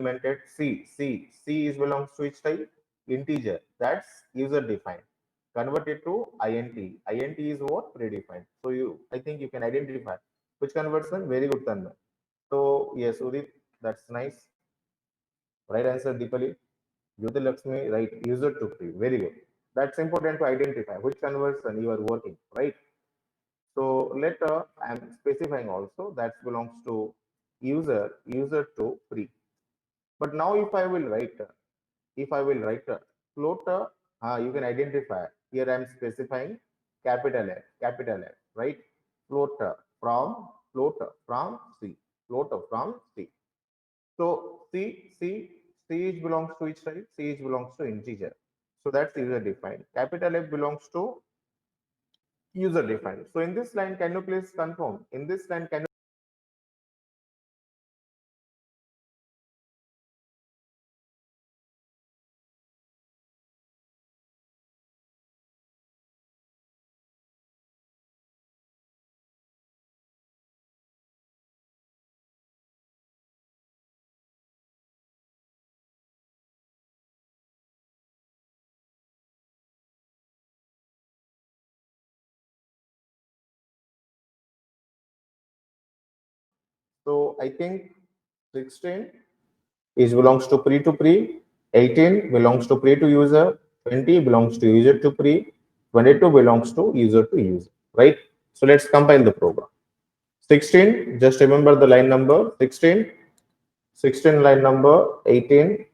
implemented C is belongs to which type? Integer. That's user defined. Convert it to int. Int is what? Predefined. So I think you can identify which conversion. Very good, Tanmay. So yes, Udit, that's nice. Right answer, Deepali. Jyoti Lakshmi, right? User to free. Very good. That's important to identify which conversion you are working, right? So later I'm specifying also that belongs to user to free. But now if I will write a float, you can identify. Here I am specifying capital F, right? Float float from C, float from C. So C is belongs to which type? C is belongs to integer. So that's user defined. Capital F belongs to user defined. So in this line, can you please confirm? In this line, can you so I think 16 is belongs to pre, 18 belongs to pre to user, 20 belongs to user to pre, 22 belongs to user, right? So let's compile the program. 16, just remember the line number 16, 16 line number 18,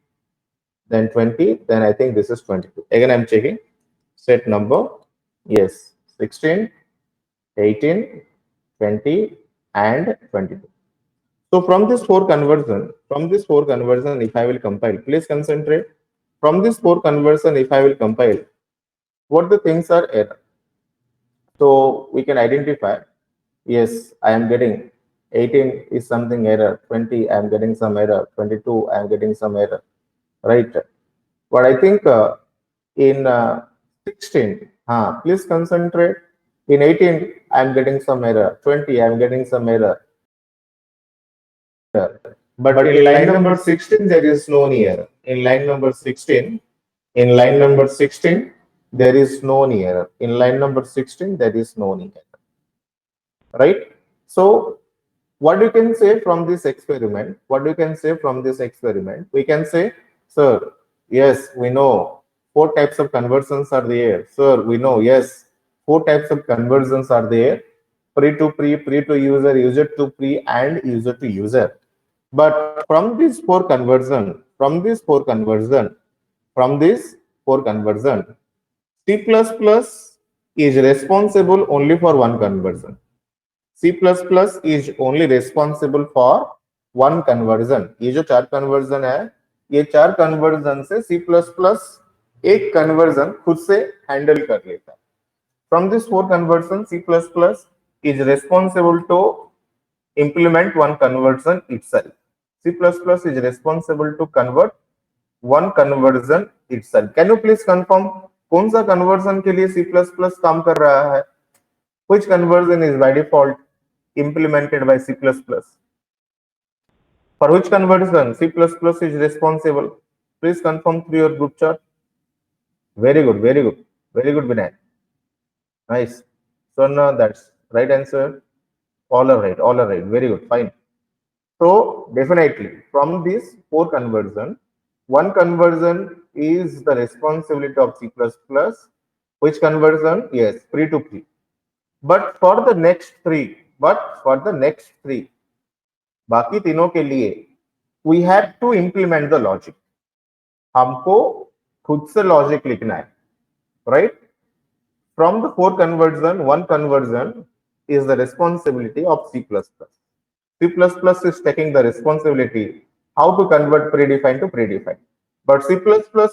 then 20, then I think this is 22. Again, I'm checking set number. Yes, 16, 18, 20, and 22. So from this four conversion, if I will compile, please concentrate. From this four conversion, if I will compile, what the things are error. So we can identify, yes, I am getting 18 is something error, 20, I am getting some error, 22, I am getting some error, right? But I think in 16, please concentrate. In 18, I am getting some error, 20, I am getting some error. But in line number 16, there is no error. In line number 16, in line number 16, there is no error. In line number 16, there is no error. Right? So, what you can say from this experiment? What you can say from this experiment? We can say, sir, yes, we know four types of conversions are there. Sir, we know, yes, four types of conversions are there. Pre to pre to user, user to pre, and user to user. But from this four conversion, from this four conversion, C++ is responsible only for one conversion. C++ is only responsible for one conversion. ये जो चार conversion है, ये चार conversion से C++ एक conversion खुद से handle कर लेता है. From this four conversion, C++ is responsible to implement one conversion itself. C++ is responsible to convert one conversion itself. Can you please confirm कौन सा conversion के लिए C++ काम कर रहा है? Which conversion is by default implemented by C++? For which conversion C++ is responsible? Please confirm through your group chat. Very good, very good, very good, Vinay. Nice. So now that's right answer. All are right, all are right. Very good, fine. So definitely from this four conversion, one conversion is the responsibility of C++. Which conversion? Yes, pre to pre. But for the next three, बाकी तीनों के लिए we have to implement the logic. हमको खुद से logic लिखना है, right? From the four conversion, one conversion is the responsibility of C++. C++ is taking the responsibility how to convert predefined to predefined. But C++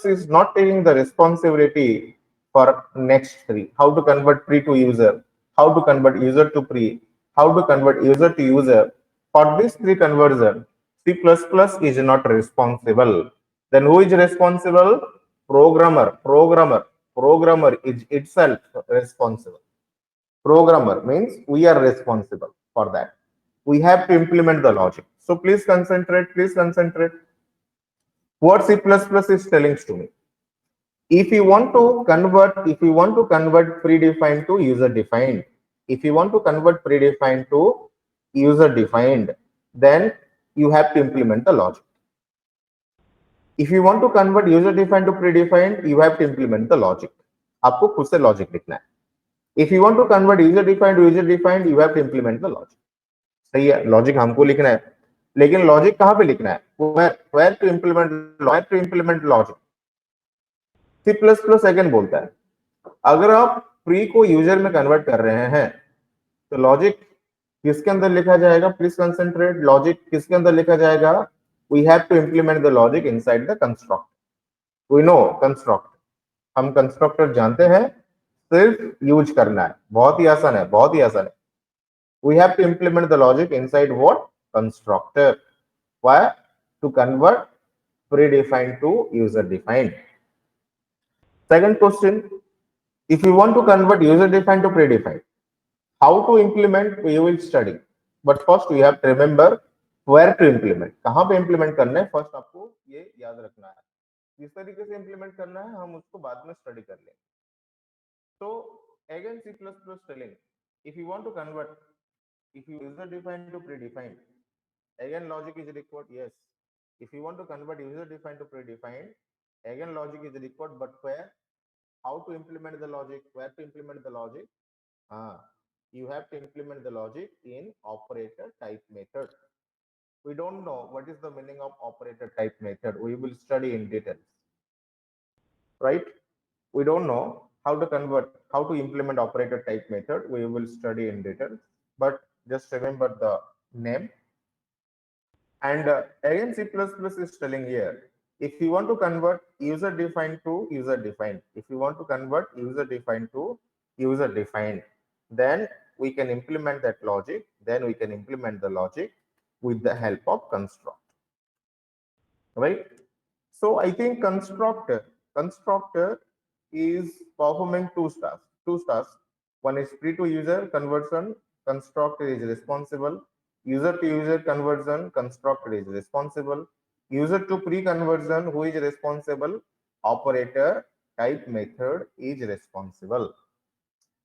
is not taking the responsibility for next three. How to convert pre to user, how to convert user to pre, how to convert user to user. For these three conversion, C++ is not responsible. Then who is responsible? Programmer is itself responsible. Programmer means we are responsible for that. We have to implement the logic. So please concentrate, please concentrate. What C++ is telling to me? If you want to convert predefined to user defined, if you want to convert predefined to user defined, then you have to implement the logic. If you want to convert user defined to predefined, you have to implement the logic. आपको खुद से logic लिखना है. If you want to convert user defined to user defined, you have to implement the logic. सही है, logic हमको लिखना है, लेकिन लॉजिक कहां पे लिखना है? Where to implement logic? C++ again बोलता है, अगर आप प्री को यूजर में कन्वर्ट कर रहे हैं तो लॉजिक किसके अंदर लिखा जाएगा? Please concentrate. लॉजिक किसके अंदर लिखा जाएगा? We have to implement the logic inside the construct. We know construct, हम कंस्ट्रक्टर जानते हैं, सिर्फ यूज करना है. बहुत ही आसान है, बहुत ही आसान है. We have to implement the logic inside what? Constructor. Why? To convert predefined to user defined. Second question, if you want to convert user defined to predefined, how to implement we will study. But first we have to remember where to implement. कहां पे implement करना है, first आपको ये याद रखना है. किस तरीके से implement करना है हम उसको बाद में स्टडी कर लेंगे. So again C++ telling, if you want to convert, if you user defined to predefined, again logic is required. Yes, if you want to convert user defined to predefined, again logic is required. But where? How to implement the logic? Where to implement the logic? You have to implement the logic in operator type method. We don't know what is the meaning of operator type method. We will study in details, right? We don't know how to convert, how to implement operator type method. We will study in details, but just remember the name. And again, C++ is telling here, if you want to convert user defined to user defined, if you want to convert user defined to user defined, then we can implement that logic. Then we can implement the logic with the help of construct, right? So I think constructor is performing two stars. Two stars. One is pre to user conversion. Constructor is responsible. User to user conversion. Constructor is responsible. User to pre conversion. Who is responsible? Operator type method is responsible.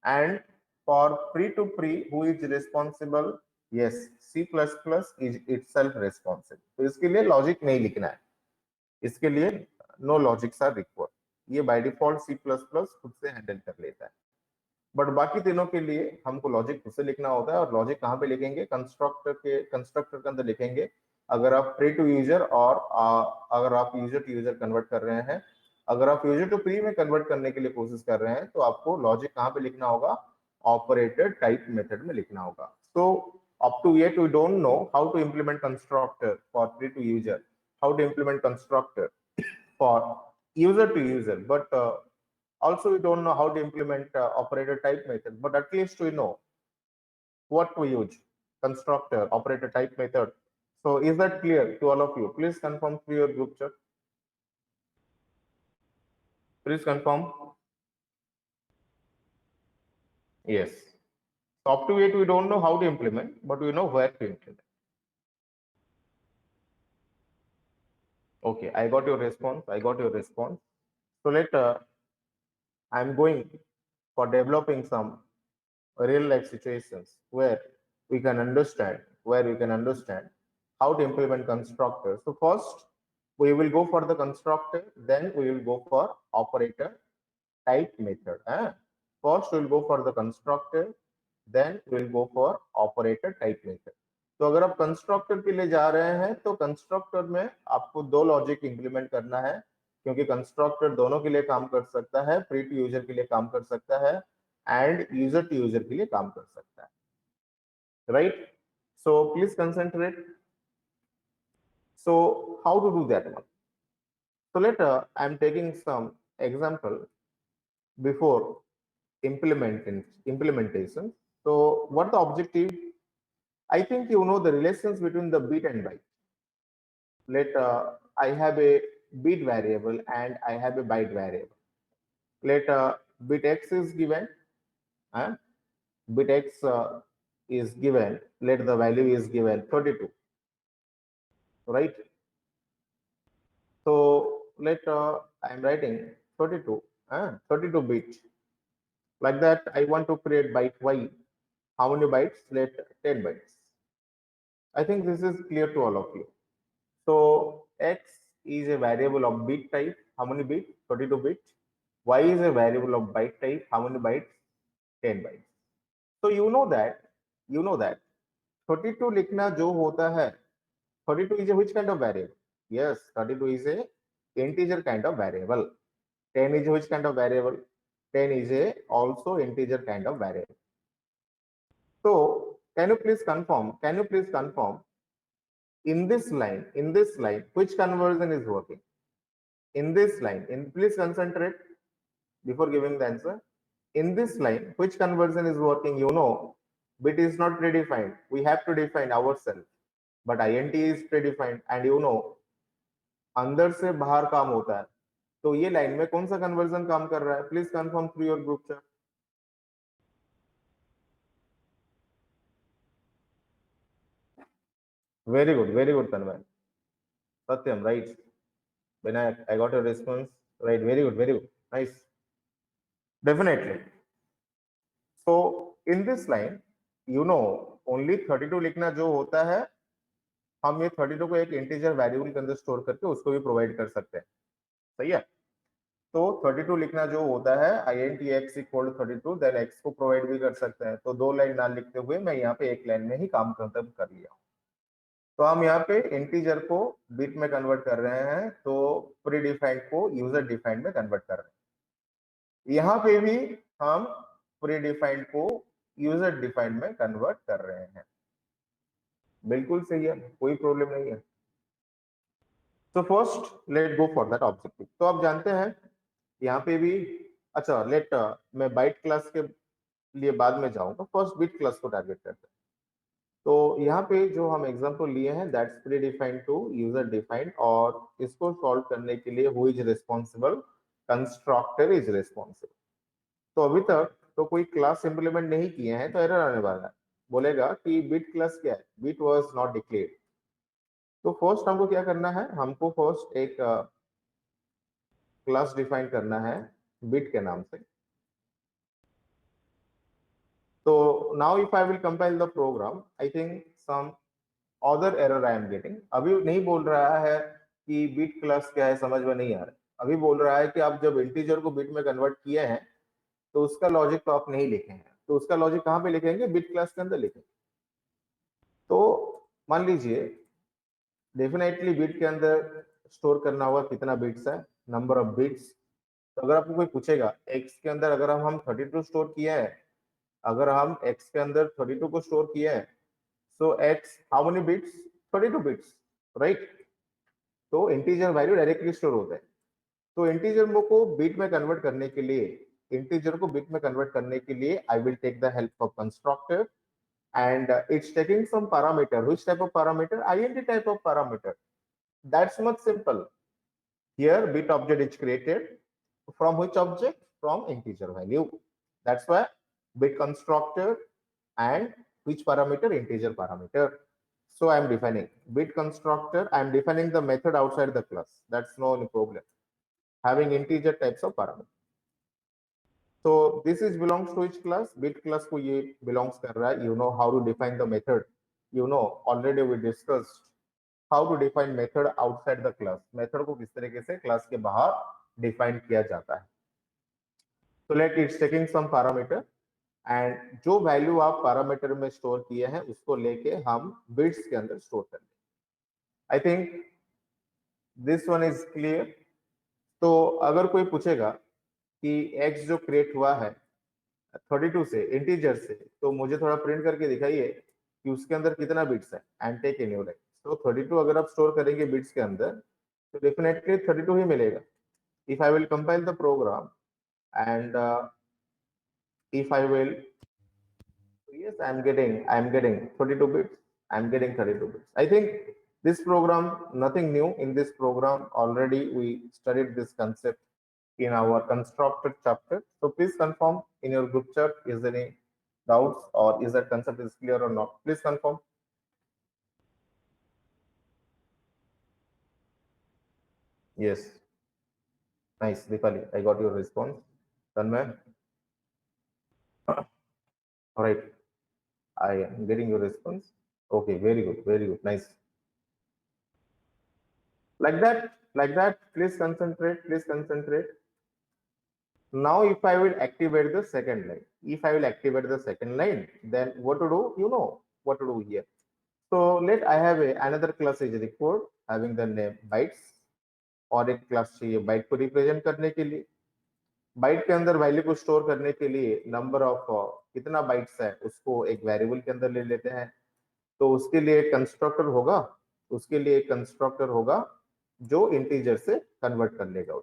And for pre to pre, who is responsible? Yes, C++ is itself responsible. तो इसके लिए logic नहीं लिखना है, इसके लिए no logics are required. ये by default C++ खुद से हैंडल कर लेता है. बट बाकी तीनों के लिए हमको लॉजिक खुद से लिखना होता है. और लॉजिक कहाँ पे लिखेंगे? कंस्ट्रक्टर के अंदर लिखेंगे. अगर आप प्री टू यूजर और अगर आप यूजर टू यूजर कन्वर्ट कर रहे हैं, अगर आप यूजर टू प्री में कन्वर्ट करने के लिए कोशिश कर रहे हैं, तो आपको लॉजिक कहाँ पे लिखना होगा? ऑपरेटर टाइप मेथड में लिखना होगा. तो up to yet we don't know how to implement constructor for pre to user, how to implement constructor for user to user, but also we don't know how to implement operator type method. But at least we know what to use: constructor, operator type method. So is that clear to all of you? Please confirm through your group chat. Please confirm. Yes. So up to yet we don't know how to implement, but we know where to implement. Okay, I got your response. I got your response. So I'm going for developing some real life situations where we can understand how to implement constructor. So first we will go for the constructor, then we will go for operator type method. First we will go for the constructor, then we will go for operator type method. तो अगर आप constructor के लिए जा रहे हैं तो constructor में आपको दो लॉजिक इंप्लीमेंट करना है, क्योंकि कंस्ट्रक्टर दोनों के लिए काम कर सकता है. प्री टू यूजर के लिए काम कर सकता है एंड यूजर टू यूजर के लिए काम कर सकता है, right? So please concentrate. So how to do that one? So later I'm taking some example before implementation. So what the objective? I think you know the relations between the bit and byte. Let I have a bit variable and I have a byte variable. Let bit x is given, bit x is given. Let the value is given 32, right? So let I am writing 32, 32 bit. Like that, I want to create byte y. How many bytes? Let 10 bytes. I think this is clear to all of you. So x is a variable of bit type. How many bit? 32 bit. Y is a variable of byte type. How many bytes? 10 bytes. So you know that 32 लिखना जो होता है, 32 is a which kind of variable? Yes, 32 is a integer kind of variable. 10 is which kind of variable? 10 is a also integer kind of variable. So can you please confirm? Can you please confirm in this line? In this line, which conversion is working? In this line, please concentrate before giving the answer. In this line, which conversion is working? You know, bit is not predefined. We have to define ourselves. But int is predefined, and you know, अंदर से बाहर काम होता है. तो ये line में कौन सा कन्वर्जन काम कर रहा है? Please confirm through your group chat. very good, Tanmay. Satyam, right? Vinayak, I got your response. Right, very good, nice. Definitely. So in this line, you know, only 32 लिखना जो होता है, हम ये 32 को एक इंटीजर वेरिएबल के अंदर स्टोर करके उसको भी प्रोवाइड कर सकते हैं. सही है. तो 32 लिखना जो होता है int x equal to 32, then x को प्रोवाइड भी कर सकते हैं. तो 2 लाइन ना लिखते हुए मैं यहाँ पे एक लाइन में ही काम खत्म कर लिया. तो हम यहाँ पे इंटीजर को बिट में कन्वर्ट कर रहे हैं, तो प्री डिफाइंड को यूजर डिफाइंड में कन्वर्ट कर रहे हैं. यहाँ पे भी हम प्री डिफाइंड को यूजर डिफाइंड में कन्वर्ट कर रहे हैं. बिल्कुल सही है, कोई प्रॉब्लम नहीं है. तो first let go for that objective. तो आप जानते हैं यहाँ पे भी, अच्छा लेट मैं बाइट क्लास के लिए बाद में जाऊंगा, फर्स्ट बिट क्लास को टारगेट करते हैं. तो यहाँ पे जो हम एग्जांपल लिए हैं that's predefined to user defined, और इसको सॉल्व करने के लिए who is responsible? Constructor is responsible. तो अभी तक तो कोई क्लास इंप्लीमेंट नहीं किए हैं, तो एरर आने वाला है. बोलेगा कि बिट क्लास क्या है? Bit was not declared. तो फर्स्ट हमको क्या करना है? हमको फर्स्ट एक क्लास डिफाइन करना है बिट के नाम से. तो now if I will compile the program, I think some other error I am getting. अभी नहीं बोल रहा है कि बिट क्लास क्या है, समझ में नहीं आ रहा. अभी बोल रहा है कि आप जब इंटीजर को बिट में कन्वर्ट किए हैं तो उसका लॉजिक तो आप नहीं लिखे हैं. तो उसका लॉजिक कहाँ पे लिखेंगे? बिट क्लास के अंदर लिखेंगे. तो मान लीजिए डेफिनेटली बिट के अंदर स्टोर करना होगा कितना बिट्स है, नंबर ऑफ बिट्स. तो अगर आपको कोई पूछेगा एक्स के अंदर अगर हम 32 स्टोर किए हैं, अगर हम एक्स के अंदर 32 को स्टोर किए हैं, so X how many bits? 32 bits, right? तो इंटीजर वैल्यू डायरेक्टली स्टोर होता है. तो इंटीजर को बिट में कन्वर्ट करने के लिए, इंटीजर को बिट में कन्वर्ट करने के लिए I will take the help of constructor, and it's taking some parameter. Which type of parameter? int type of parameter. That's much simple. Here bit object is created from which object? From integer value. That's why bit constructor and which parameter? Integer parameter. So I am defining bit constructor. I am defining the method outside the class. That's no problem. Having integer types of parameter. So this is belongs to which class? Bit class को ये belongs कर रहा है. You know how to define the method. You know already we discussed how to define method outside the class. Method को किस तरीके से class के बाहर define किया जाता है. So let it's taking some parameter, and जो value आप parameter में store किए हैं उसको लेके हम bits के अंदर store कर लेंगे. I think this one is clear. तो अगर कोई पूछेगा कि x जो create हुआ है 32 से इंटीजर से, तो मुझे थोड़ा प्रिंट करके दिखाइए कि उसके अंदर कितना बिट्स है and take a new line. तो 32 अगर आप स्टोर करेंगे बिट्स के अंदर तो डेफिनेटली 32 ही मिलेगा. If I will compile the program and if I will, yes, I am getting 32 bits. I am getting 32 bits. I think this program, nothing new in this program. Already we studied this concept in our constructed chapter. So please confirm in your group chat, is there any doubts or is that concept is clear or not? Please confirm. Yes. Nice, Dipali. I got your response. Tanmay. All right. I am getting your response. Okay, very good, very good. Nice. Like that, like that. Please concentrate, please concentrate. Now, if I will activate the second line, if I will activate the second line, then what to do? You know what to do here. So let I have another class is record having the name bytes और एक class चाहिए bite को represent करने के लिए bite के अंदर value को स्टोर करने के लिए नंबर ऑफ कितना बाइट्स है उसको एक वेरिएबल के अंदर ले लेते हैं तो उसके लिए एक कंस्ट्रक्टर होगा उसके लिए एक कंस्ट्रक्टर होगा जो इंटीजर से कन्वर्ट कर लेगा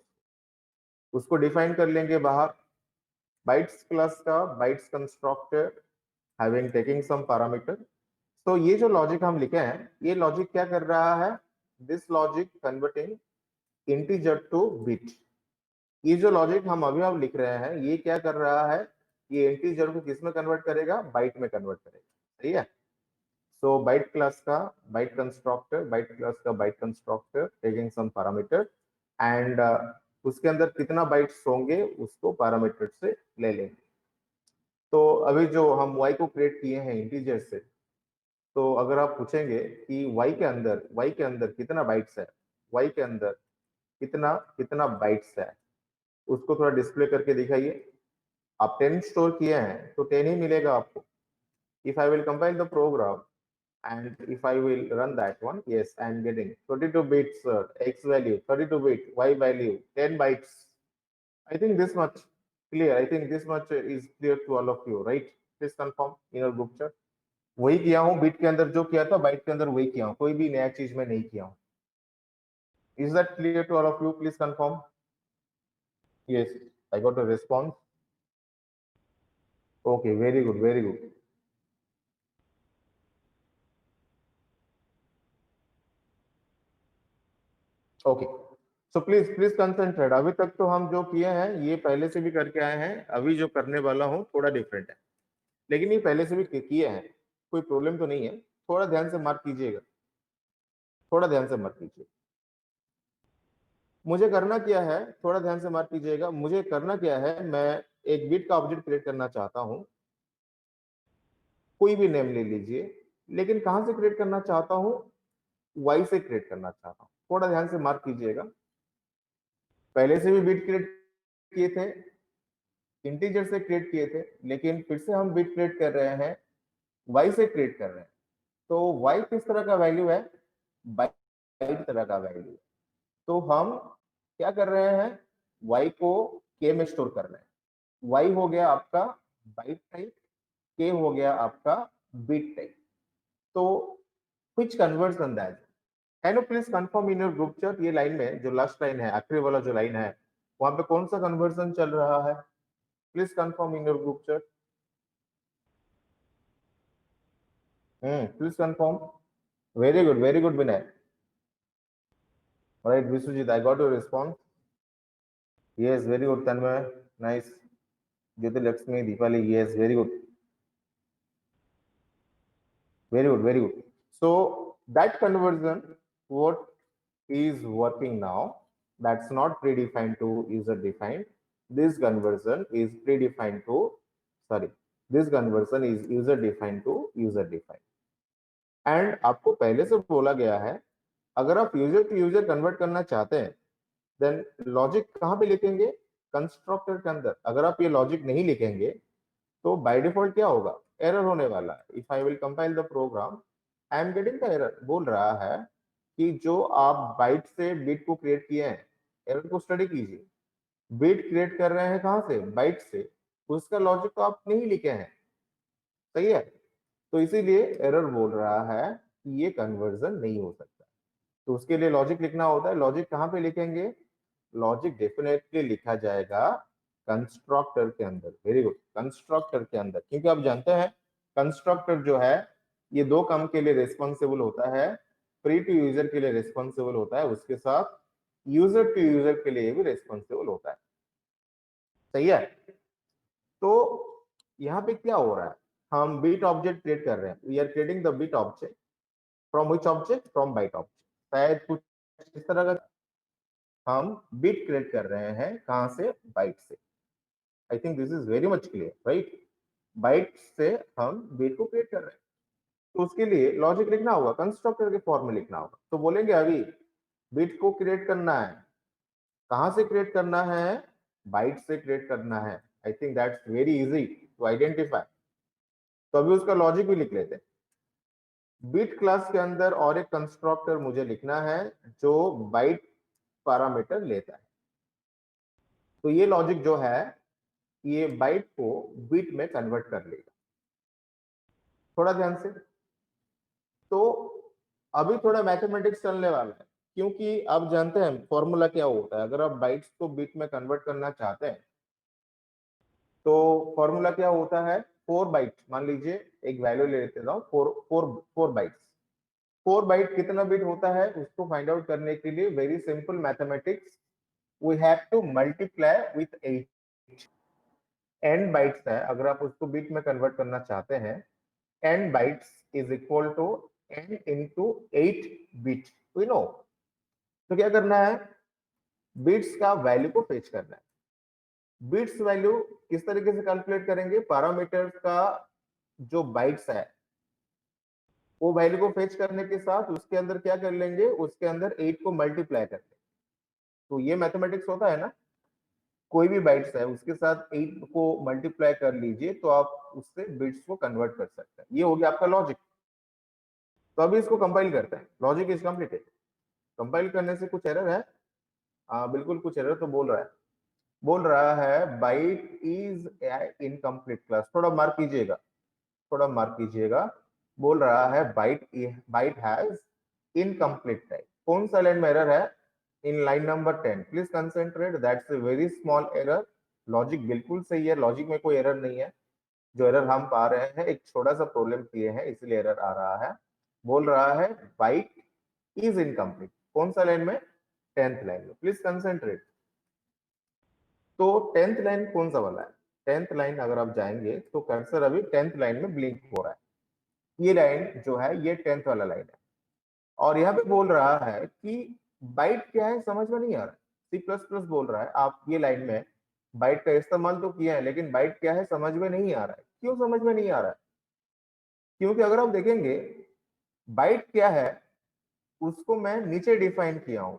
उसको डिफाइन कर लेंगे बाहर बाइट्स क्लास का bytes constructor having taking some parameter तो ये जो लॉजिक हम लिखे हैं ये लॉजिक क्या कर रहा है this logic converting integer two bit ये जो लॉजिक हम अभी अब लिख रहे हैं ये क्या कर रहा है ये इंटीजर को किस में कन्वर्ट करेगा बाइट में कन्वर्ट करेगा सही है सो बाइट क्लास का बाइट कंस्ट्रक्टर बाइट क्लास का byte constructor taking some parameter and उसके अंदर कितना बाइट्स होंगे उसको पैरामीटर से ले लेंगे तो अभी जो हम y को क्रिएट किए हैं इंटीजर से तो अगर आप पूछेंगे कि y के अंदर कितना बाइट्स है y के अंदर कितना कितना बाइट्स है उसको थोड़ा डिस्प्ले करके दिखाइए आप 10 स्टोर किए हैं तो 10 ही मिलेगा आपको if I will compile the program and if I will run that one yes I am getting 32 bits x value 32 bit y value 10 bytes I think this much clear I think this much is clear to all of you right please confirm in your group chat वही किया हूं bit के अंदर जो किया था bite के अंदर वही किया हूं कोई भी नया चीज में नहीं किया हूं is that clear to all of you please confirm yes I got a response okay very good very good okay so please please concentrate अभी तक तो हम जो किए हैं ये पहले से भी करके आए हैं अभी जो करने वाला हूँ थोड़ा डिफरेंट है लेकिन ये पहले से भी किए हैं कोई प्रॉब्लम तो नहीं है थोड़ा ध्यान से मार्क कीजिएगा थोड़ा ध्यान से मार्क कीजिए मुझे करना क्या है थोड़ा ध्यान से मार्क कीजिएगा मुझे करना क्या है मैं एक बिट का ऑब्जेक्ट क्रिएट करना चाहता हूँ कोई भी नेम ले लीजिए लेकिन कहां से क्रिएट करना चाहता हूँ वाई से क्रिएट करना चाहता हूँ थोड़ा ध्यान से मार्क कीजिएगा पहले से भी बिट क्रिएट किए थे इंटीजर से क्रिएट किए थे लेकिन फिर से हम बिट क्रिएट कर रहे हैं वाई से क्रिएट कर रहे हैं तो वाई किस तरह का वैल्यू है बाइट तरह का वैल्यू है तो हम क्या कर रहे हैं वाई को के में स्टोर कर रहे हैं वाई हो गया आपका बाइट टाइप के हो गया आपका बिट टाइप तो which conversion that can you please confirm in your group chat ये लाइन में जो लास्ट लाइन है आखिरी वाला जो लाइन है वहां पे कौन सा कन्वर्जन चल रहा है please confirm in your group chat please confirm very good Vinay right Vishwajit I got your response yes very good Tanmay nice Jyoti Lakshmi Deepali yes very good so that conversion what is working now that's not predefined to user defined this conversion is predefined to sorry this conversion is user defined to user defined and आपको पहले से बोला गया है अगर आप user to user convert करना चाहते हैं देन लॉजिक कहां पे लिखेंगे कंस्ट्रक्टर के अंदर अगर आप ये लॉजिक नहीं लिखेंगे तो बाय डिफॉल्ट क्या होगा एरर होने वाला है if I will compile the program I am getting the error बोल रहा है कि जो आप बाइट से बिट को क्रिएट किए हैं एरर को स्टडी कीजिए बिट क्रिएट कर रहे हैं कहां से बाइट से उसका लॉजिक तो आप नहीं लिखे हैं सही है तो इसीलिए एरर बोल रहा है कि ये कन्वर्जन नहीं हो सकता तो उसके लिए लॉजिक लिखना होता है लॉजिक कहां पे लिखेंगे लॉजिक डेफिनेटली लिखा जाएगा कंस्ट्रक्टर के अंदर वेरी गुड कंस्ट्रक्टर के अंदर क्योंकि आप जानते हैं कंस्ट्रक्टर जो है ये दो काम के लिए रिस्पॉन्सिबल होता है फ्री टू यूजर के लिए रिस्पॉन्सिबल होता है उसके साथ यूजर टू यूजर के लिए भी रिस्पॉन्सिबल होता है सही है तो यहाँ पे क्या हो रहा है हम बिट ऑब्जेक्ट क्रिएट कर रहे हैं we are creating the bit object from which object from byte object शायद कुछ इस तरह का हम बिट क्रिएट कर रहे हैं, कहां से? बाइट से। I think this is very much clear, right? Byte से हम बिट को क्रिएट कर रहे हैं, तो उसके लिए लॉजिक लिखना होगा, कंस्ट्रक्टर के फॉर्म में लिखना होगा। तो बोलेंगे अभी बिट को क्रिएट करना है, कहां से क्रिएट करना है? बाइट से क्रिएट करना है। I think that's very easy to identify. तो अभी उसका लॉजिक भी लिख लेते हैं। बिट क्लास के अंदर और एक कंस्ट्रक्टर मुझे लिखना है जो बाइट पैरामीटर लेता है। तो ये लॉजिक जो है ये बाइट को बिट में कन्वर्ट कर लेगा। थोड़ा ध्यान से। तो अभी थोड़ा मैथमेटिक्स चलने वाला है, क्योंकि आप जानते हैं फॉर्मूला क्या होता है। अगर आप बाइट्स को बिट में कन्वर्ट करना चाहते हैं तो फॉर्मूला क्या होता है? 4 बाइट, मान लीजिए एक वैल्यू ले लेते हैं, 4 बाइट्स। 4 बाइट कितना बिट होता है उसको फाइंड आउट करने के लिए very simple mathematics, we have to multiply with 8। n bytes है, अगर आप उसको बिट में कन्वर्ट करना चाहते हैं, n bytes is equal to n into 8 bit, we know. तो क्या करना है? बिट्स का वैल्यू को फेच करना है। बिट्स वैल्यू किस तरीके से कैलकुलेट करेंगे? पैरामीटर का जो बाइट्स है वो वैल्यू को फेच करने के साथ उसके अंदर क्या कर लेंगे? उसके अंदर 8 को मल्टीप्लाई कर लेंगे। तो ये मैथमेटिक्स होता है ना, कोई भी बाइट्स है उसके साथ 8 को मल्टीप्लाई कर लीजिए तो आप उससे बिट्स को कन्वर्ट कर सकते हैं। ये हो गया आपका लॉजिक। तो अभी इसको कंपाइल करते हैं। Logic is completed. कंपाइल करने से कुछ एरर है? बिल्कुल कुछ एरर तो बोल रहा है बाइट इज इनकम्प्लीट क्लास। थोड़ा मार्क कीजिएगा, थोड़ा मार्क कीजिएगा। बोल रहा है बाइट हैज इनकम्प्लीट टाइप। कौन सा लाइन में एरर है? In line number 10। Please concentrate, that's a very small error. Logic बिल्कुल सही है, लॉजिक में कोई एरर नहीं है। जो एरर हम पा रहे हैं एक छोटा सा प्रॉब्लम किए हैं इसलिए एरर आ रहा है। बोल रहा है बाइट इज इनकम्प्लीट। कौन सा लाइन में? 10th लाइन में। Please concentrate. तो 10th लाइन कौन सा वाला है? 10th लाइन अगर आप जाएंगे तो कर्सर अभी 10th लाइन में ब्लिंक हो रहा है। ये लाइन जो है ये 10th वाला लाइन है। और यहाँ पे बोल रहा है कि बाइट क्या है समझ में नहीं आ रहा है। सी प्लस प्लस बोल रहा है आप ये लाइन में बाइट का इस्तेमाल तो किया है लेकिन बाइट क्या है समझ में नहीं आ रहा है। क्यों समझ में नहीं आ रहा है? क्योंकि अगर आप देखेंगे बाइट क्या है उसको मैं नीचे डिफाइन किया हूं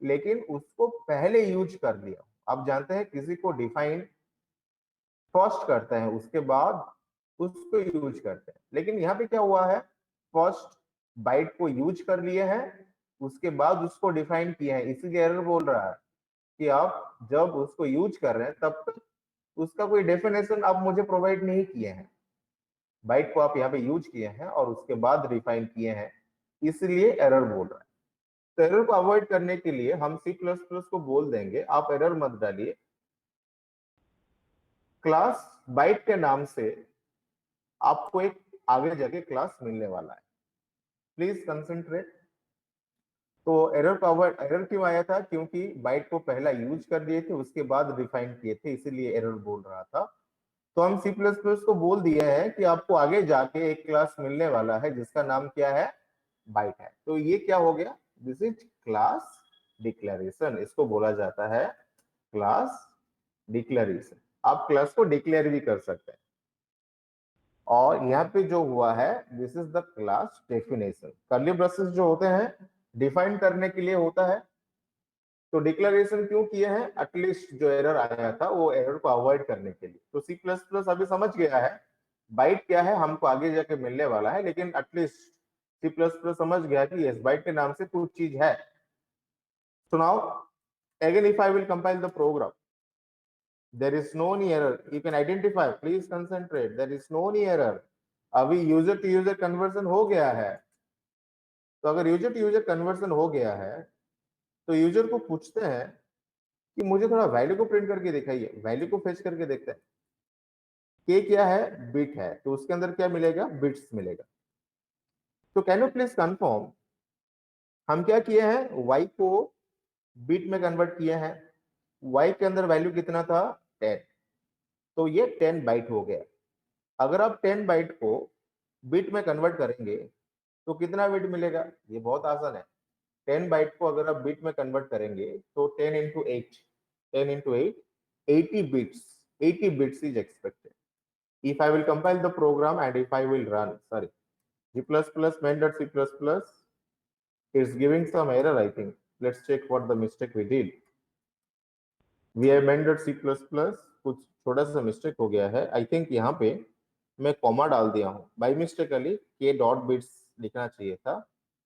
लेकिन उसको पहले यूज कर लिया हूं। आप जानते हैं किसी को डिफाइन फर्स्ट करते हैं उसके बाद उसको यूज करते हैं, लेकिन यहाँ पे क्या हुआ है? फर्स्ट बाइट को यूज कर लिए हैं उसके बाद उसको डिफाइन किया है, इसीलिए एरर बोल रहा है कि आप जब उसको यूज कर रहे हैं तब तक उसका कोई डेफिनेशन आप मुझे प्रोवाइड नहीं किए हैं। बाइट को आप यहाँ पे यूज किए हैं और उसके बाद डिफाइन किए हैं, इसलिए एरर बोल रहा है। तो एरर को अवॉइड करने के लिए हम सी प्लस प्लस को बोल देंगे आप एरर मत डालिए, क्लास बाइट के नाम से आपको एक आगे जाके क्लास मिलने वाला है। Please concentrate. तो एरर को अवॉइड, एरर क्यों आया था? क्योंकि बाइट को पहला यूज कर दिए थे उसके बाद डिफाइन किए थे, इसीलिए एरर बोल रहा था। तो हम सी प्लस प्लस को बोल दिया है कि आपको आगे जाके एक क्लास मिलने वाला है जिसका नाम क्या है? बाइट है। तो ये क्या हो गया? This is class declaration. इसको बोला जाता है क्लास डिक्लेरेशन। आप क्लास को डिक्लेयर भी कर सकते हैं। और यहाँ पे जो हुआ है this is the class definition. Curly braces जो होते हैं डिफाइन करने के लिए होता है। तो डिक्लेरेशन क्यों किए हैं? एटलीस्ट जो एरर आया था वो एरर को अवॉइड करने के लिए। तो सी प्लस प्लस अभी समझ गया है बाइट क्या है हमको आगे जाके मिलने वाला है, लेकिन एटलीस्ट सी प्लस प्लस समझ गया कि यस बाइट के नाम से कुछ चीज है। So now again if I will compile the program, there is no any error. You can identify, please concentrate, there is no any error. अभी यूजर टू यूजर कन्वर्जन हो गया है। तो अगर यूजर टू यूजर कन्वर्जन हो गया है तो यूजर को पूछते हैं कि मुझे थोड़ा वैल्यू को प्रिंट करके दिखाइए। वैल्यू को फेच करके देखते हैं। के क्या है? बिट है, तो उसके अंदर क्या मिलेगा? बिट्स मिलेगा। तो कैन यू प्लीज कंफर्म हम क्या किए हैं? वाई को बिट में कन्वर्ट किए हैं। वाई के अंदर वैल्यू कितना था? 10। तो ये 10 बाइट हो गया। अगर आप 10 बाइट को बिट में कन्वर्ट करेंगे तो कितना बिट मिलेगा? ये बहुत आसान है। 10 बाइट को अगर आप बिट में कन्वर्ट करेंगे तो 10 into 8 80 bits, 80 bits is expected. If I will compile the program and if I will run, sorry, G++ main.c++ is giving some error, I think. Let's check what the mistake we did. vi main.c++ कुछ थोड़ा सा mistake हो गया है, I think यहाँ पे मैं comma डाल दिया हूँ बाई मिस्टेकली, के डॉट बिट्स लिखना चाहिए था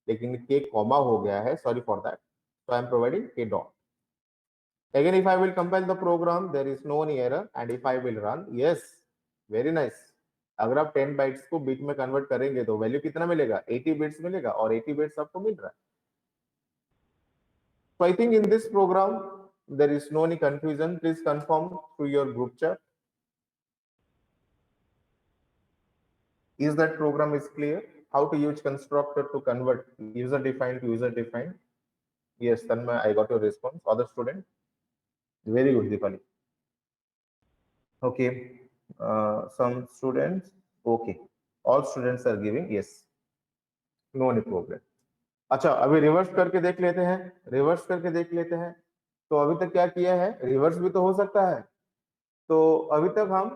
लेकिन के कॉमा हो गया है, sorry for that. So I am providing k dot. Again, if I will compile the program, there is no any error, and if I will run, yes, very nice. अगर आप 10 बाइट्स को bit में convert करेंगे तो value कितना मिलेगा, 80 bits मिलेगा, और 80 बिट्स आपको मिल रहा है. So I think in this program there is no any confusion. Please confirm through your group chat. Is that program is clear? How to use constructor to convert user defined to user defined? Yes, Tanmay, I got your response. Other student, very good, Deepali. Okay, some students, okay, all students are giving yes, no any problem. अच्छा, अभी reverse करके देख लेते हैं, reverse करके देख लेते हैं. तो अभी तक क्या किया है, रिवर्स भी तो हो सकता है. तो अभी तक हम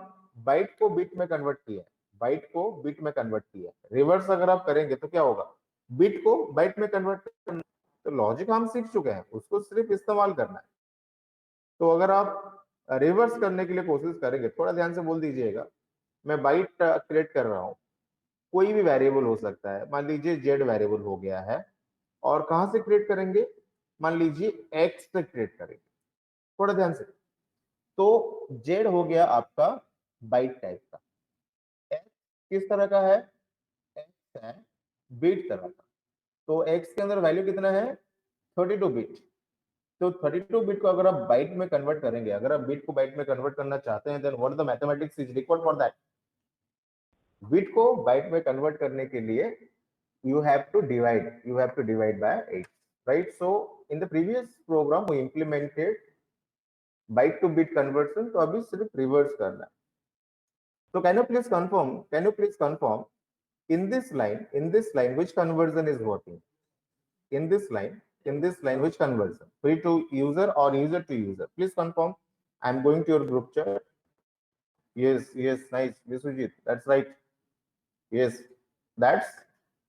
बाइट को बिट में कन्वर्ट किया है, बाइट को बिट में कन्वर्ट किया है. रिवर्स अगर आप करेंगे तो क्या होगा, बिट को बाइट में कन्वर्ट करना. तो लॉजिक हम सीख चुके हैं, उसको सिर्फ इस्तेमाल करना है. तो अगर आप रिवर्स करने के लिए कोशिश करेंगे, थोड़ा ध्यान से बोल दीजिएगा. मैं बाइट क्रिएट कर रहा हूँ, कोई भी वेरिएबल हो सकता है, मान लीजिए जेड वेरिएबल हो गया है, और कहां से क्रिएट करेंगे, मान लीजिए एक्स से क्रिएट करेंगे. थोड़ा ध्यान से. तो जेड हो गया आपका बाइट टाइप का, एक्स किस तरह का है, एक्स है बिट तरह का. तो एक्स के अंदर वैल्यू कितना है, 32 बिट. तो 32 बिट को अगर आप बाइट में कन्वर्ट करेंगे, अगर आप बिट को बाइट में कन्वर्ट करना चाहते हैं, then what the mathematics is required for that. Bit को बाइट में कन्वर्ट करने के लिए you have to divide by 8, right? So in the previous program we implemented byte to bit conversion, तो अभी सिर्फ रिवर्स करना है. So can you please confirm in this line which conversion is working, in this line which conversion, free to user or user to user? Please confirm. I'm going to your group chat. Yes, nice, Viswajit, that's right. Yes, that's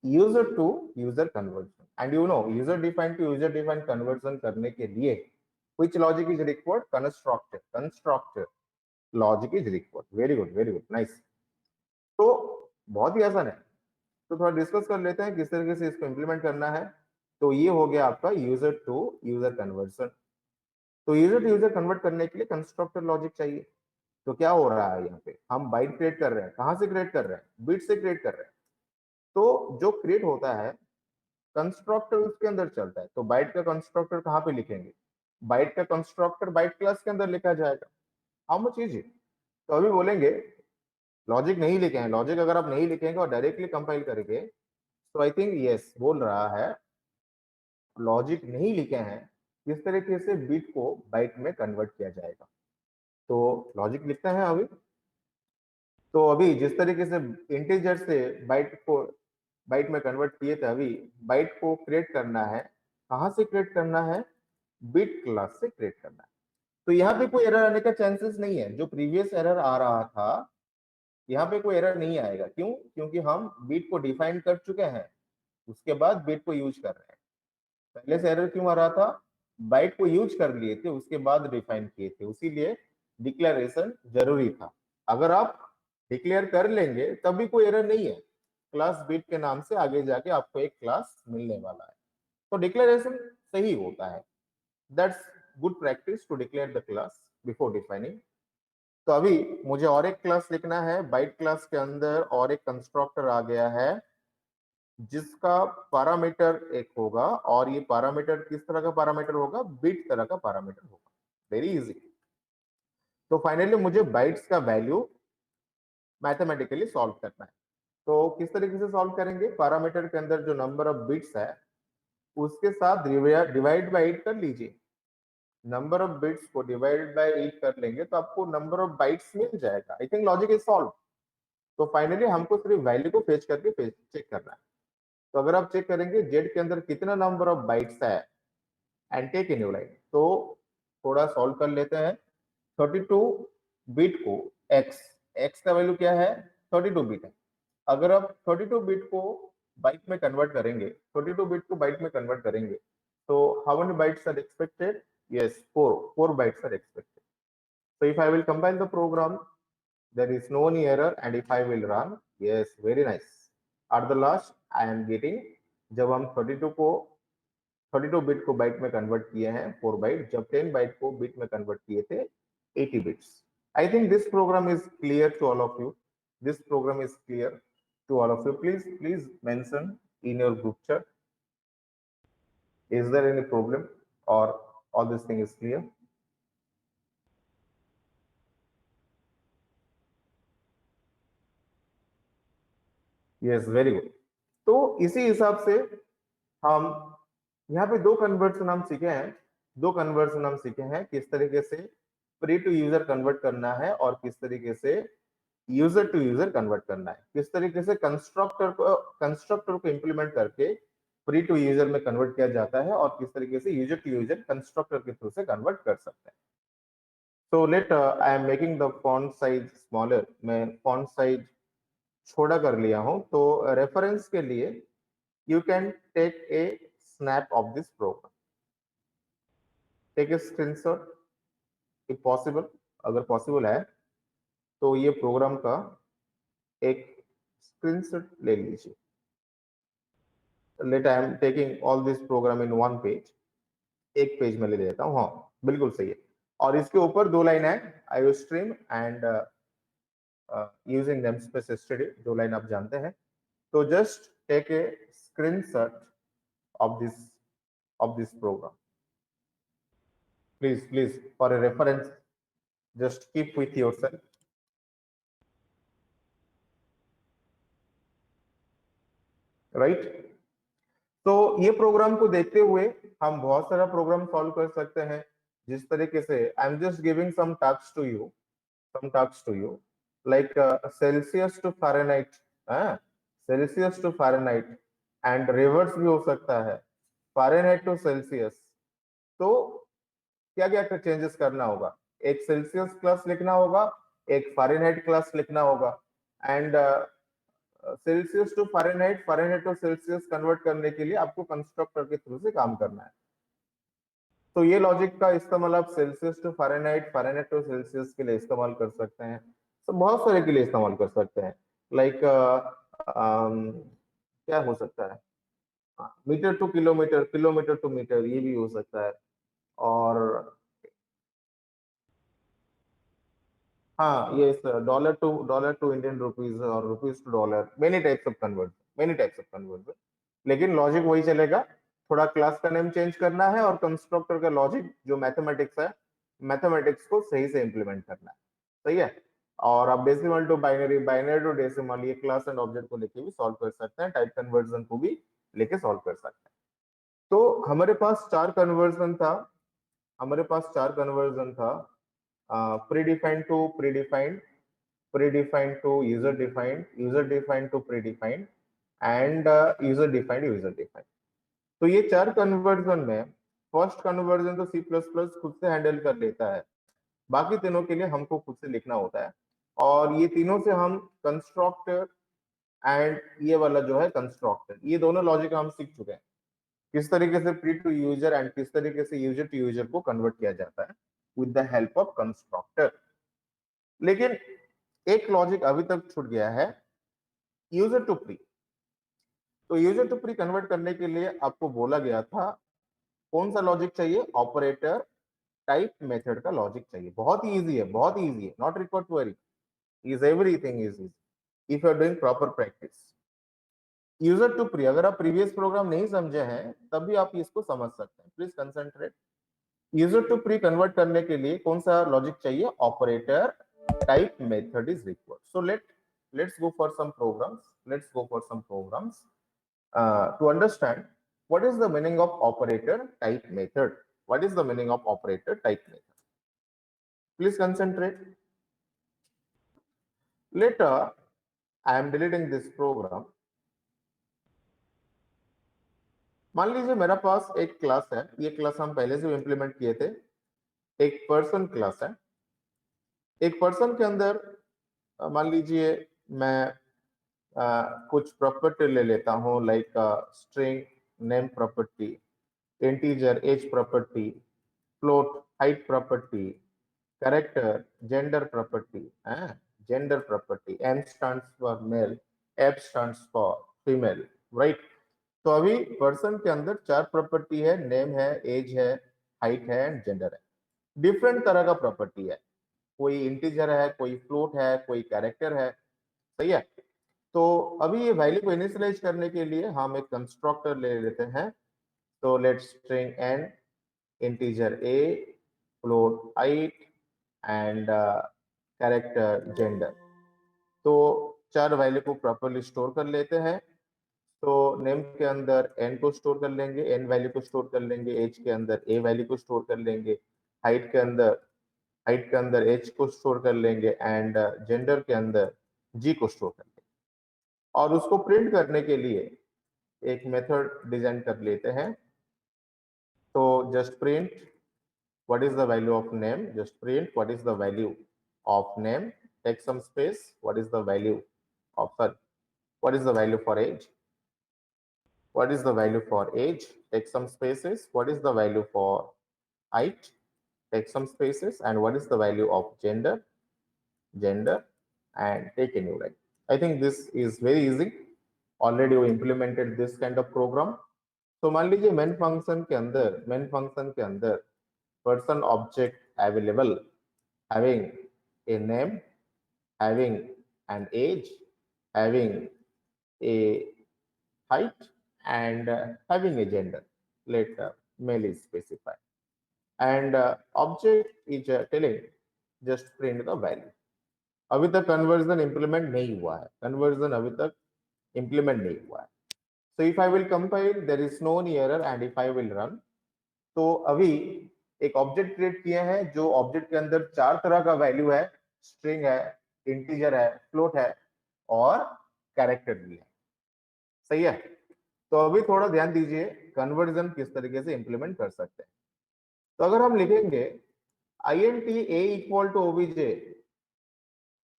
user to user conversion. And you know, user defined to user defined conversion करने के लिए which logic is required, constructor logic is required. Very good, nice. तो बहुत ही आसान है. तो थोड़ा डिस्कस कर लेते हैं किस तरीके से इसको इंप्लीमेंट करना है. तो ये हो गया आपका यूजर टू यूजर कन्वर्सन. तो यूजर टू यूजर कन्वर्ट करने के लिए कंस्ट्रक्टर लॉजिक चाहिए. तो क्या हो रहा है, यहाँ पे हम बाइट क्रिएट कर रहे हैं, कहां से क्रिएट कर रहे हैं, बिट से क्रिएट कर रहे हैं. तो जो क्रिएट होता है कंस्ट्रक्टर उसके अंदर चलता है. तो बाइट का कंस्ट्रक्टर कहाँ पे लिखेंगे, बाइट का कंस्ट्रक्टर बाइट क्लास के अंदर लिखा जाएगा. How much easy. तो अभी बोलेंगे लॉजिक नहीं लिखे हैं, लॉजिक अगर आप नहीं लिखेंगे और डायरेक्टली कंपाइल करेंगे, तो आई थिंक यस बोल रहा है लॉजिक नहीं लिखे हैं किस तरीके से बिट को बाइट में कन्वर्ट किया जाएगा. तो लॉजिक लिखते हैं अभी. तो अभी जिस तरीके से इंटीजर से बाइट को बाइट में कन्वर्ट किए थे, अभी बाइट को क्रिएट करना है, कहां से क्रिएट करना है, बिट क्लास से क्रिएट करना है. तो यहाँ पे कोई एरर आने का चांसेस नहीं है. जो प्रीवियस एरर आ रहा था, यहाँ पे कोई एरर नहीं आएगा. क्यों, क्योंकि हम बिट को डिफाइन कर चुके हैं, उसके बाद बिट को यूज कर रहे हैं. पहले से एरर क्यों आ रहा था, बाइट को यूज कर लिए थे उसके बाद डिफाइन किए थे, उसीलिए डिक्लेरेशन जरूरी था. अगर आप डिक्लेयर कर लेंगे तभी कोई एरर नहीं है. क्लास बिट के नाम से आगे जाके आपको एक क्लास मिलने वाला है. तो डिक्लेरेशन सही होता है. That's good practice to declare the class before defining. तो अभी मुझे और एक क्लास लिखना है. बाइट क्लास के अंदर और एक कंस्ट्रक्टर आ गया है जिसका पैरामीटर एक होगा, और ये पैरामीटर किस तरह का पैरामीटर होगा, बिट तरह का पैरामीटर होगा. Very easy. तो फाइनली मुझे बाइट्स का वैल्यू मैथमेटिकली सॉल्व करना है. तो किस तरीके से सॉल्व करेंगे, पैरामीटर के अंदर जो नंबर ऑफ बिट्स है उसके साथ डिवाइड बाय 8 कर लीजिए. नंबर ऑफ बिट्स को डिवाइड बाय 8 कर लेंगे तो आपको नंबर ऑफ बाइट्स मिल जाएगा. I think logic is solve. तो फाइनली हमको सिर्फ वैल्यू को फेच करके चेक करना है. तो अगर आप चेक करेंगे जेड के अंदर कितना नंबर ऑफ बाइट्स है and take a new line, तो थोड़ा सॉल्व कर लेते हैं। 32 बिट को एक्स, एक्स का वैल्यू क्या है, 32 बिट है। अगर आप 32 बिट को बाइट में कन्वर्ट करेंगे, 32 बिट को बाइट में कन्वर्ट करेंगे, तो how many bytes are expected, yes 4 bytes are expected. So if I will compile the program, there is no any error, and if I will run, yes, very nice. At the last, I am getting, जब हम 32 bit को byte में convert किए हैं 4 bite, जब 10 bite को bit में convert किए थे 80 bits. I think this program is clear to all of you, this program is clear to all of you. Please mention in your group chat, is there any problem or all this thing is clear? Yes, very good. तो इसी हिसाब से हम यहाँ पे दो conversion हम सीखे हैं, दो कन्वर्जन हम सीखे हैं किस तरीके से फ्री टू यूजर कन्वर्ट करना है और किस तरीके से यूजर टू यूजर कन्वर्ट करना है, किस तरीके से कंस्ट्रक्टर को इंप्लीमेंट करके फ्री टू यूजर में कन्वर्ट किया जाता है और किस तरीके से यूजर टू यूजर कंस्ट्रक्टर के थ्रू से कन्वर्ट कर सकते हैं। तो let I am making the font size smaller, मैं फॉन्ट साइज छोटा कर लिया हूं। तो रेफरेंस के लिए you can take a snap of this program, take a screenshot if possible, अगर पॉसिबल है तो ये प्रोग्राम का एक स्क्रीनशॉट ले लीजिए। Let I am taking all this program in one page, एक पेज में ले लेता हूँ, हाँ बिल्कुल सही है। और इसके ऊपर दो लाइन है, I stream and using namespace STD, दो लाइन आप जानते हैं। तो just take a screenshot of this program, please for a reference, just keep with yourself, right? तो ये प्रोग्राम को देखते हुए हम बहुत सारा प्रोग्राम सॉल्व कर सकते हैं। जिस तरीके से I am just giving some task to you, some tasks to you, like Celsius to Fahrenheit, Celsius to Fahrenheit, and reverse भी हो सकता है Fahrenheit to Celsius। तो क्या क्या चेंजेस करना होगा, एक सेल्सियस क्लास लिखना होगा, एक फारेनहाइट क्लास लिखना होगा, and Celsius to Fahrenheit, Fahrenheit to Celsius convert करने के लिए आपको कंस्ट्रक्टर के थ्रू से काम करना है। तो ये लॉजिक का इस्तेमाल आप Celsius to Fahrenheit, Fahrenheit to Celsius के लिए इस्तेमाल कर सकते हैं, तो बहुत सारे के लिए इस्तेमाल कर सकते हैं। लाइक क्या हो सकता है, metre to kilometre, kilometre to metre, ये भी हो सकता है। और हाँ ये डॉलर टू इंडियन रुपीज और rupees to dollar, many types of conversion, लेकिन लॉजिक वही चलेगा। थोड़ा क्लास का नेम चेंज करना है और कंस्ट्रक्टर का लॉजिक जो मैथमेटिक्स है, मैथमेटिक्स को सही से इंप्लीमेंट करना है, सही है। और आप decimal to binary, binary to decimal, ये क्लास एंड ऑब्जेक्ट को लेके भी सॉल्व कर सकते हैं, टाइप कन्वर्जन को भी लेके सॉल्व कर सकते हैं। तो हमारे पास चार कन्वर्जन था, हमारे पास चार कन्वर्जन था, predefined to predefined, predefined to user defined, user defined to predefined, and user defined। तो ये चार कन्वर्जन में फर्स्ट कन्वर्जन तो सी प्लस प्लस खुद से हैंडल कर लेता है, बाकी तीनों के लिए हमको खुद से लिखना होता है। और ये तीनों से हम कंस्ट्रक्टर एंड ये वाला जो है कंस्ट्रक्टर, ये दोनों लॉजिक हम सीख चुके हैं, किस तरीके से प्री टू यूजर एंड किस तरीके से यूजर टू यूजर को कन्वर्ट किया जाता है with the help of constructor. लेकिन एक लॉजिक अभी तक छूट गया है, यूजर टू प्री। तो यूजर टू प्री कन्वर्ट करने के लिए आपको बोला गया था कौन सा लॉजिक चाहिए, ऑपरेटर टाइप मेथड का लॉजिक चाहिए। बहुत ही इजी है, बहुत ही इजी है, not required to worry, is everything is easy if you are doing proper practice. User to pre, अगर आप प्रीवियस प्रोग्राम नहीं समझे हैं तब भी आप इसको समझ सकते हैं, please concentrate. User to pre convert करने के लिए कौन सा लॉजिक चाहिए, operator type method is required. So let's go for some programs, let's go for some programs to understand what is the meaning of operator type method, what is the meaning of operator type method, please concentrate. Later I am deleting this program, मान लीजिए मेरा पास एक class है, ये class हम पहले से implement किए थे, एक पर्सन क्लास है। एक पर्सन के अंदर मान लीजिए मैं कुछ प्रॉपर्टी ले लेता हूँ, like string name property, integer age property, float height property, character gender property है, gender property, M stands for male, F stands for female, right. तो अभी पर्सन के अंदर चार प्रॉपर्टी है, नेम है, एज है, हाइट है एंड जेंडर है। डिफरेंट तरह का प्रॉपर्टी है, कोई इंटीजर है, कोई फ्लोट है, कोई कैरेक्टर है, सही है। तो अभी ये वैल्यू को इनिशियलाइज करने के लिए हम एक कंस्ट्रक्टर ले लेते हैं। तो let's string n, integer a, float height and character gender. तो चार वैल्यू को प्रॉपरली स्टोर कर लेते हैं। तो नेम के अंदर एन को स्टोर कर लेंगे, एन वैल्यू को स्टोर कर लेंगे, एज के अंदर ए वैल्यू को स्टोर कर लेंगे, हाइट के अंदर एच को स्टोर कर लेंगे एंड जेंडर के अंदर जी को स्टोर कर लेंगे। और उसको प्रिंट करने के लिए एक मेथड डिजाइन कर लेते हैं। तो just print what is the value of name, just print what is the value of name, take some space, what is the value of, sorry, what is the value for age, what is the value for age, take some spaces, what is the value for height, take some spaces, and what is the value of gender, and take a new line. I think this is very easy, already we implemented this kind of program. तो मान लीजिए main function के अंदर person object available, having a name, having an age, having a height, and having a gender. Let male is specified. And object is telling just print the value. अभी तक conversion implement नहीं हुआ है, conversion अभी तक implement नहीं हुआ है। So if I will compile, there is no any error, and if I will run, तो अभी एक ऑब्जेक्ट क्रिएट किए हैं जो ऑब्जेक्ट के अंदर चार तरह का वैल्यू है, स्ट्रिंग है, इंटीजर है, फ्लोट है और कैरेक्टर भी है, सही है। तो अभी थोड़ा ध्यान दीजिए कन्वर्जन किस तरीके से इंप्लीमेंट कर सकते हैं। तो अगर हम लिखेंगे int a equal to obj,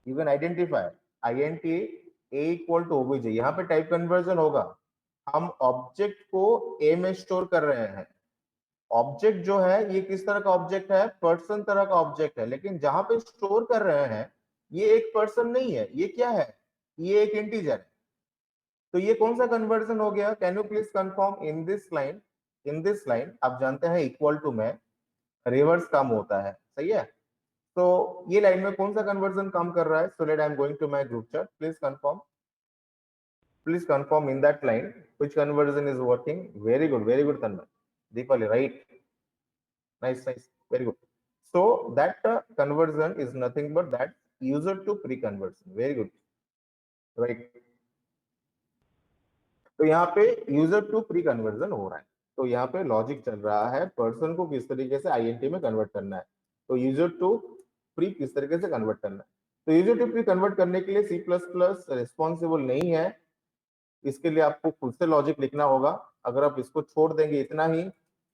you can identify int a equal to obj, यहाँ पे टाइप कन्वर्जन होगा, हम ऑब्जेक्ट को a में स्टोर कर रहे हैं। ऑब्जेक्ट जो है ये किस तरह का ऑब्जेक्ट है, पर्सन तरह का ऑब्जेक्ट है, लेकिन जहां पे स्टोर कर रहे हैं ये एक पर्सन नहीं है, ये क्या है, ये एक इंटीजर है। तो ये कौन सा कन्वर्जन हो गया, can you please confirm in this line, in this line आप जानते हैं इक्वल टू में रिवर्स काम होता है, सही है। तो ये लाइन में कौन सा कन्वर्जन काम कर रहा है, so let I am going to my group chat, please confirm in that line which conversion is working. Very good Tanmay, Deepali, right, nice, very good. So that conversion is nothing but that user to pre conversion, very good, right। तो यहाँ पे user to pre conversion हो रहा है। तो यहाँ पे logic चल रहा है पर्सन को किस तरीके से आईएनटी में कन्वर्ट करना है, तो यूजर टू प्री किस तरीके से कन्वर्ट करना है। तो यूजर टू प्री कन्वर्ट करने के लिए सी प्लस प्लस रिस्पॉन्सिबल नहीं है, इसके लिए आपको खुद से लॉजिक लिखना होगा। अगर आप इसको छोड़ देंगे इतना ही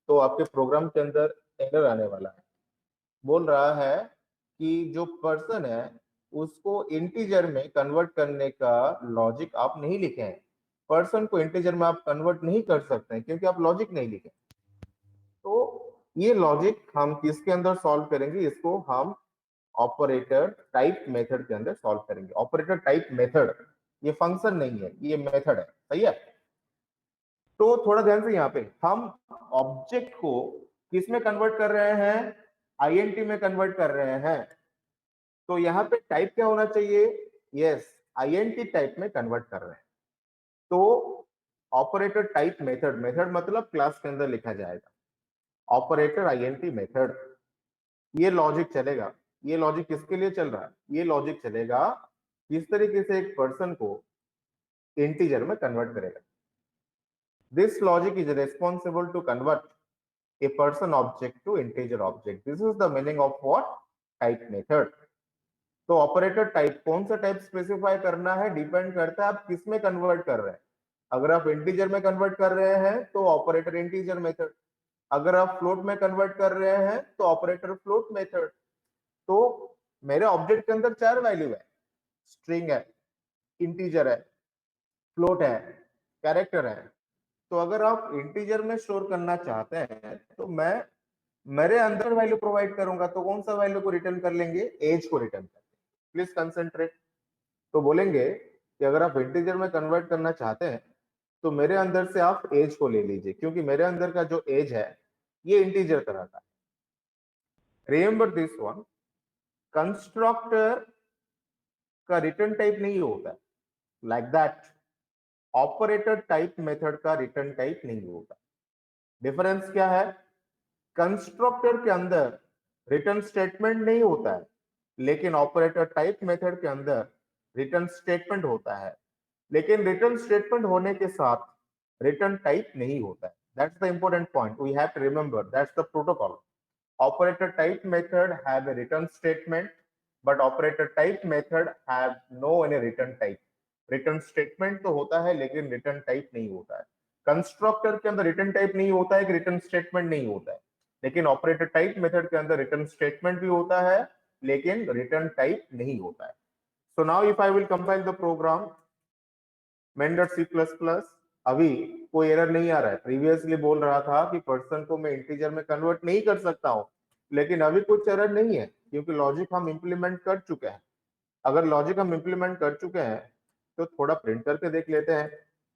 तो आपके प्रोग्राम के अंदर एरर आने वाला है। बोल रहा है कि जो पर्सन है उसको इंटीजर में कन्वर्ट करने का लॉजिक आप नहीं लिखे हैं, पर्सन को इंटीजर में आप कन्वर्ट नहीं कर सकते हैं क्योंकि आप लॉजिक नहीं लिखे। तो ये लॉजिक हम किसके अंदर सॉल्व करेंगे, इसको हम ऑपरेटर टाइप मेथड के अंदर सॉल्व करेंगे। ऑपरेटर टाइप मेथड ये फंक्शन नहीं है, ये मेथड है, सही है। तो थोड़ा ध्यान से यहाँ पे हम ऑब्जेक्ट को किस में कन्वर्ट कर रहे हैं, आईएनटी में कन्वर्ट कर रहे हैं। तो यहाँ पे टाइप क्या होना चाहिए, यस आईएनटी टाइप में कन्वर्ट कर रहे हैं। तो ऑपरेटर टाइप मेथड, मेथड मतलब क्लास के अंदर लिखा जाएगा, ऑपरेटर आईएनटी मेथड, ये लॉजिक चलेगा। ये लॉजिक किसके लिए चल रहा है, ये लॉजिक चलेगा किस तरीके से एक पर्सन को इंटीजर में कन्वर्ट करेगा। This logic is responsible to convert a person object to integer object. This is the meaning of what, type method। तो ऑपरेटर टाइप कौन सा टाइप स्पेसिफाई करना है डिपेंड करता है आप किस में कन्वर्ट कर रहे हैं। अगर आप इंटीजर में कन्वर्ट कर रहे हैं तो ऑपरेटर इंटीजर मेथड, अगर आप फ्लोट में कन्वर्ट कर रहे हैं तो ऑपरेटर फ्लोट मेथड। तो मेरे ऑब्जेक्ट के अंदर 4 वैल्यू है, स्ट्रिंग है, इंटीजर है, फ्लोट है, कैरेक्टर है। तो अगर आप इंटीजर में स्टोर करना चाहते हैं तो मैं मेरे अंदर वैल्यू प्रोवाइड करूंगा, तो कौन सा वैल्यू को रिटर्न कर लेंगे, एज को रिटर्न कर लेंगे। Please concentrate. तो बोलेंगे कि अगर आप इंटीजर में कन्वर्ट करना चाहते हैं तो मेरे अंदर से आप एज को ले लीजिए, क्योंकि मेरे अंदर का जो एज है ये इंटीजर तरह का। रिमेंबर दिस वन, कंस्ट्रक्टर का रिटर्न टाइप नहीं होता, like that operator type method का रिटर्न टाइप नहीं होता। डिफरेंस क्या है, कंस्ट्रक्टर के अंदर रिटर्न स्टेटमेंट नहीं होता है, लेकिन ऑपरेटर टाइप मेथड के अंदर रिटर्न स्टेटमेंट होता है। लेकिन रिटर्न स्टेटमेंट होने के साथ रिटर्न टाइप नहीं होता है। That's the important point, we have to remember, that's the protocol. Operator type method have a return statement, but operator type method have no any return type. Return statement तो होता है लेकिन return type नहीं होता है। Constructor के अंदर return type नहीं होता है कि रिटर्न स्टेटमेंट नहीं होता है, लेकिन ऑपरेटर टाइप मेथड के अंदर रिटर्न स्टेटमेंट भी होता है लेकिन रिटर्न टाइप नहीं होता है। So now if I will compile the program main.c++, अभी कोई एरर नहीं आ रहा है। प्रीवियसली बोल रहा था कि पर्सन को मैं इंटीजर में कन्वर्ट नहीं कर सकता हूं, लेकिन अभी कुछ एरर नहीं है क्योंकि लॉजिक हम इंप्लीमेंट कर चुके हैं। अगर लॉजिक हम इंप्लीमेंट कर चुके हैं तो थोड़ा प्रिंट करके देख लेते हैं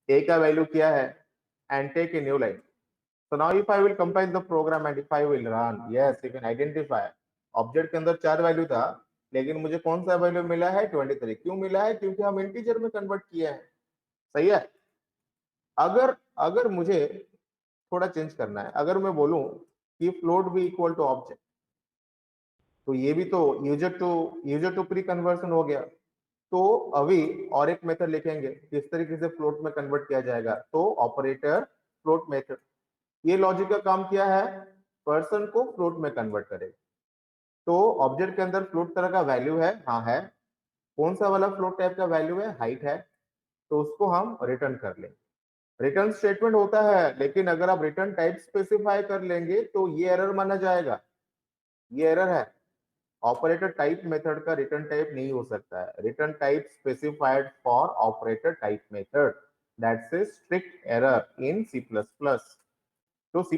ए का वैल्यू क्या है and take a new line. So now if I will compile the program and if I will run, yes, you can identify object के अंदर 4 वैल्यू था लेकिन मुझे कौन सा वैल्यू मिला है, 23। क्यों मिला है, क्योंकि हम इंटीजर में कन्वर्ट किया है। सही है। अगर अगर मुझे थोड़ा चेंज करना है, अगर मैं बोलूं कि फ्लोट भी इक्वल टू ऑब्जेक्ट, तो ये भी तो यूजर टू प्री कन्वर्सन हो गया। तो अभी और एक मेथड लिखेंगे किस तरीके से फ्लोट में कन्वर्ट किया जाएगा, तो ऑपरेटर फ्लोट मेथड। ये लॉजिक का काम किया है, पर्सन को फ्लोट में कन्वर्ट करेगा। तो ऑब्जेक्ट के अंदर फ्लोट तरह का वैल्यू है, हाँ है। कौन सा वाला फ्लोट टाइप का वैल्यू है, हाइट है, तो उसको हम रिटर्न कर लेंगे। रिटर्न स्टेटमेंट होता है, लेकिन अगर आप रिटर्न टाइप स्पेसिफाई कर लेंगे तो ये एरर माना जाएगा, ये एरर है। ऑपरेटर टाइप मेथड का रिटर्न टाइप नहीं हो सकता है, return type specified for operator type method, that's a strict error in C++। तो C++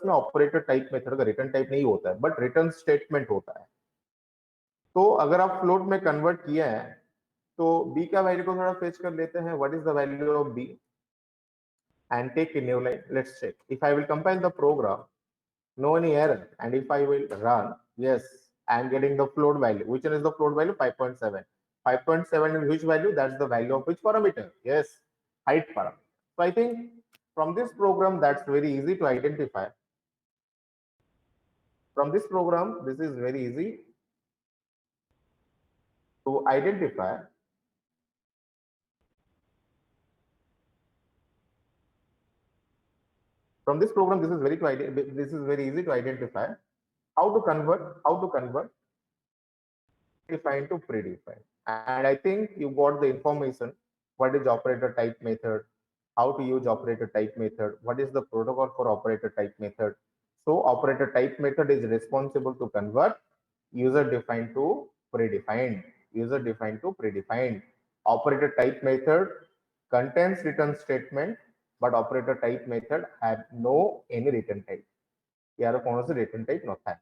में ऑपरेटर टाइप मेथड का रिटर्न टाइप नहीं होता है बट रिटर्न स्टेटमेंट होता है। तो अगर आप फ्लोट में कन्वर्ट किया है तो b का वैल्यू को थोड़ा फेच कर लेते हैं, what is the value of b and take a new line. Let's check. If I will compile the program, no any error. And if I will run, yes, I am getting the float value. Which one is the float value? 5.7. 5.7 is which value? That's the value of which parameter? Yes, height parameter. So I think from this program, that's very easy to identify. From this program, this is very easy to identify. From this program, this is very easy to identify how to convert defined to predefined. And I think you got the information. What is operator type method? How to use operator type method? What is the protocol for operator type method? So operator type method is responsible to convert user defined to predefined. User defined to predefined. Operator type method contains return statement, but operator type method have no any return type. यार कौन सा return type not है,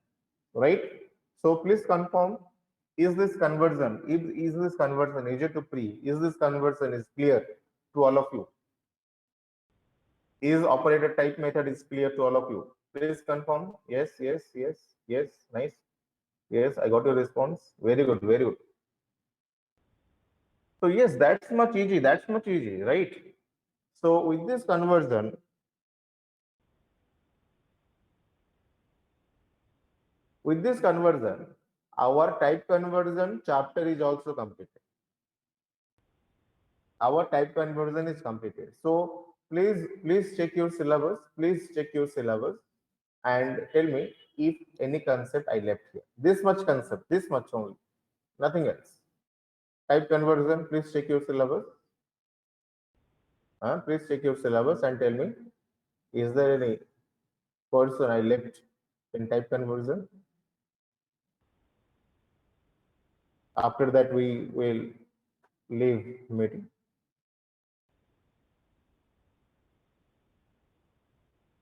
right? So please confirm, is this conversion, is this conversion user to pre, is this conversion is clear to all of you? Is operator type method is clear to all of you? Please confirm. Yes, yes, yes, yes. Nice. Yes, I got your response. Very good, very good. So yes, that's much easy. That's much easy, right? So with this conversion, our type conversion chapter is also completed. Our type conversion is completed. So please check your syllabus. Please check your syllabus and tell me if any concept I left here. This much concept, this much only, nothing else. Type conversion, please check your syllabus. Please check your syllabus and tell me, is there any person I left in type conversion? After that, we will leave meeting.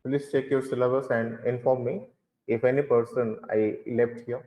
Please check your syllabus and inform me if any person I left here.